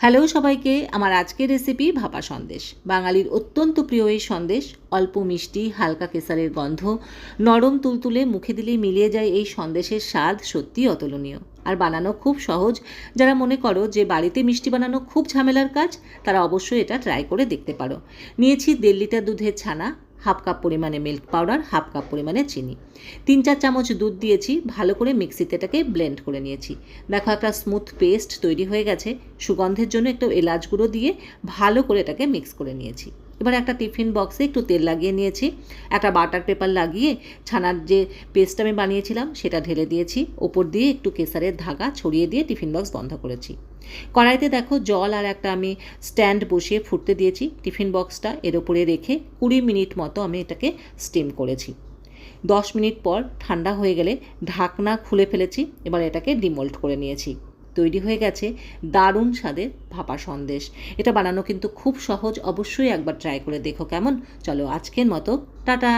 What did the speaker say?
Hello সবাইকে, আমার আজকের রেসিপি ভাপা সন্দেশ। বাঙালির অত্যন্ত প্রিয় এই সন্দেশ। অল্প মিষ্টি, হালকা কেশরের গন্ধ, নরম তুলতুলে, মুখে দিলেই মিলিয়ে যায় এই সন্দেশের স্বাদ সত্যিই অতুলনীয়। আর বানানো খুব সহজ। যারা মনে করো যে বাড়িতে মিষ্টি বানানো খুব ঝামেলার কাজ, তারা অবশ্যই এটা ট্রাই করে দেখতে পারো। নিয়েছি 1.5 লিটার দুধের ছানা, হাফ কাপ পরিমাণে মিল্ক পাউডার, হাফ কাপ পরিমাণে চিনি, 3-4 চামচ দুধ দিয়েছি, ভালো করে মিক্সিতে এটাকে ব্লেন্ড করে নিয়েছি। দেখো একটা স্মুথ পেস্ট তৈরি হয়ে গেছে। সুগন্ধের জন্য একটু এলাচ গুঁড়ো দিয়ে ভালো করে এটাকে মিক্স করে নিয়েছি। এবার একটা টিফিন বক্সে একটু তেল লাগিয়ে নিয়েছি, একটা বাটার পেপার লাগিয়ে ছানার যে পেস্ট আমি বানিয়েছিলাম সেটা ঢেলে দিয়েছি, ওপর দিয়ে একটু কেশরের ধাগা ছড়িয়ে দিয়ে টিফিন বক্স বন্ধ করেছি। কড়াইতে দেখো জল আর একটা আমি স্ট্যান্ড বসিয়ে ফুটতে দিয়েছি। টিফিন বক্সটা এর ওপরে রেখে 20 মিনিট মতো আমি এটাকে স্টিম করেছি। 10 মিনিট পর ঠান্ডা হয়ে গেলে ঢাকনা খুলে ফেলেছি। এবার এটাকে ডিমোল্ড করে নিয়েছি। তৈরি হয়ে গেছে দারুণ স্বাদের ভাপা সন্দেশ। এটা বানানো কিন্তু খুব সহজ, অবশ্যই একবার ট্রাই করে দেখো কেমন। চলো আজকের মতো টাটা।